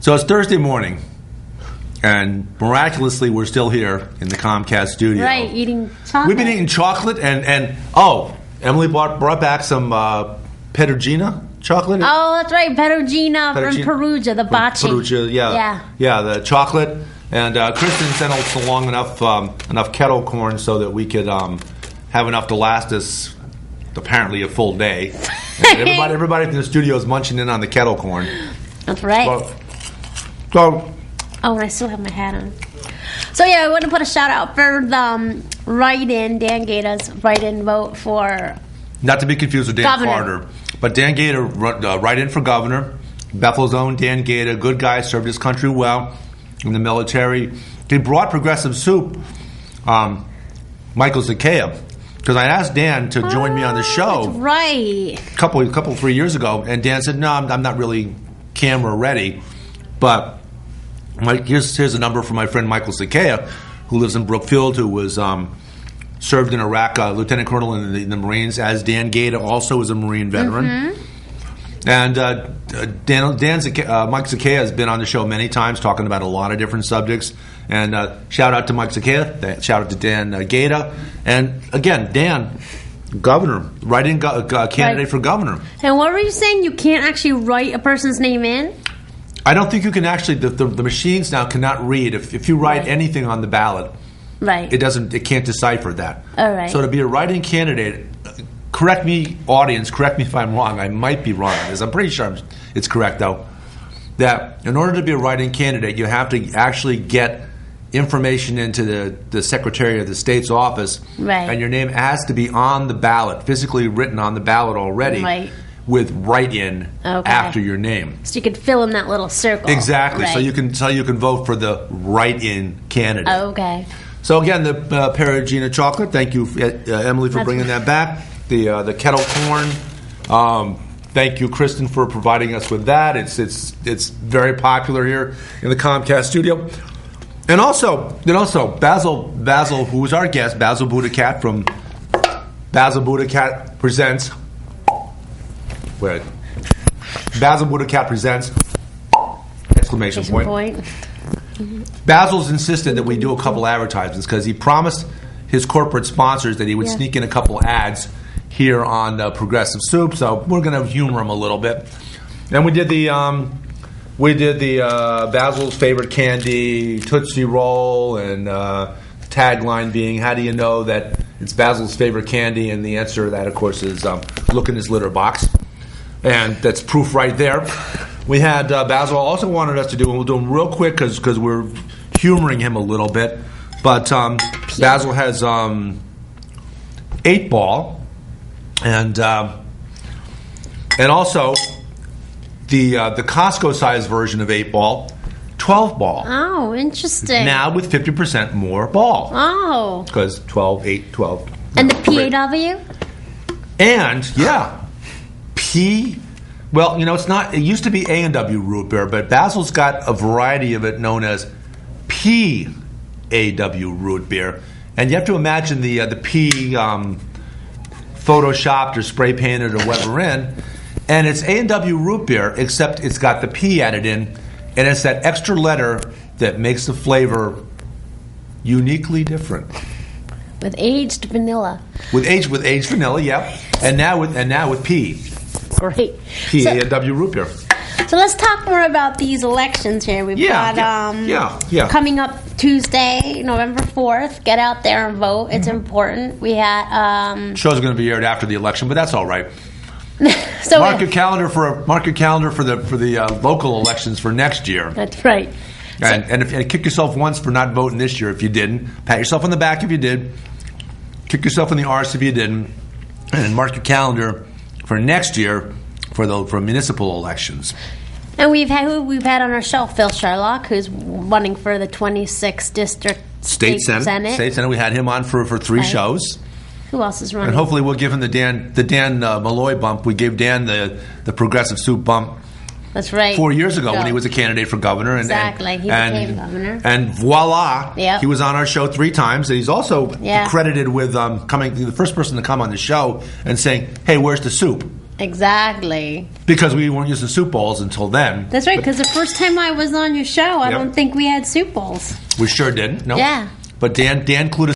So it's Thursday morning, and miraculously we're still here in the Comcast studio. Right, eating chocolate. We've been eating chocolate, and Emily brought back some Perugina chocolate. Oh, that's right, Perugina from Perugia, the bocce. Perugia, yeah, the chocolate. And Kristen sent us along enough kettle corn so that we could have enough to last us apparently a full day. And everybody in the studio is munching in on the kettle corn. That's right. So, and I still have my hat on. So yeah, I want to put a shout out for the write-in, Dan Gator's write-in vote for... Not to be confused with Dan Governor. Carter, but Dan Gator write-in for governor. Bethel's own Dan Gator, good guy, served his country well in the military. He brought Progressive Soup, Michael Zakea, because I asked Dan to join me on the show. That's right. A couple 3 years ago, and Dan said, "No, I'm not really camera ready, but here's a number for my friend Michael Zakea, who lives in Brookfield, who was served in Iraq, lieutenant colonel in the Marines, as Dan Gator also is a Marine veteran." Mm-hmm. And Mike Zakea has been on the show many times talking about a lot of different subjects. And shout out to Mike Zakea, shout out to Dan Gator. And again, Dan, governor, write-in candidate for governor. And what were you saying? You can't actually write a person's name in? I don't think you can actually, the machines now cannot read. If you write anything on the ballot, it can't decipher that. All right. So to be a write-in candidate, correct me, audience, correct me if I'm wrong. I might be wrong on this. I'm pretty sure it's correct, though. That in order to be a write-in candidate, you have to actually get information into the Secretary of the State's office. Right. And your name has to be on the ballot, physically written on the ballot already. Right. With write-in after your name. So you can fill in that little circle. Exactly. Right. So you can vote for the write-in candidate. Okay. So again, the Perugina chocolate. Thank you, Emily, for bringing that back. The kettle corn. Thank you, Kristen, for providing us with that. It's very popular here in the Comcast studio. And also Basil, who is our guest, Basil BuddhaCat from Basil BuddhaCat Presents. Wait. Basil BuddhaCat Presents! Exclamation point. Basil's insisted that we do a couple advertisements because he promised his corporate sponsors that he would sneak in a couple ads here on Progressive Soup. So we're going to humor him a little bit. And we did the Basil's favorite candy, Tootsie Roll, and the tagline being, "How do you know that it's Basil's favorite candy?" And the answer to that, of course, is look in his litter box. And that's proof right there. We had Basil also wanted us to do, and we'll do them real quick because we're humoring him a little bit. But Basil has 8-ball, and also the Costco size version of 8-ball, 12-ball. Oh, interesting. Now with 50% more ball. Oh. Because 12, 8, 12. And the PAW? And well, it's not. It used to be A&W root beer, but Basil's got a variety of it known as PAW root beer, and you have to imagine the P photoshopped or spray painted or whatever in, and it's A&W root beer, except it's got the P added in, and it's that extra letter that makes the flavor uniquely different. With aged vanilla. With aged vanilla, yep. And now with P. Great. PAW root beer. So let's talk more about these elections here. We've got coming up Tuesday, November 4th. Get out there and vote. It's important. We had show's going to be aired after the election, but that's all right. So mark your calendar for the local elections for next year. That's right. And kick yourself once for not voting this year if you didn't. Pat yourself on the back if you did. Kick yourself in the arse if you didn't. And mark your calendar for next year for municipal elections. And we've had on our show Phil Sherlock, who's running for the 26th district state senate. State senate. We had him on for 3 shows. Who else is running? And hopefully we'll give him the Dan Malloy bump. We gave Dan the Progressive Soup bump. That's right. 4 years ago when he was a candidate for governor. Exactly. He became governor. And voila, he was on our show 3 times. And he's also credited with coming, the first person to come on the show and saying, "Hey, where's the soup?" Exactly. Because we weren't using soup bowls until then. That's right, because the first time I was on your show, I don't think we had soup bowls. We sure didn't. No. Yeah. But Dan clued us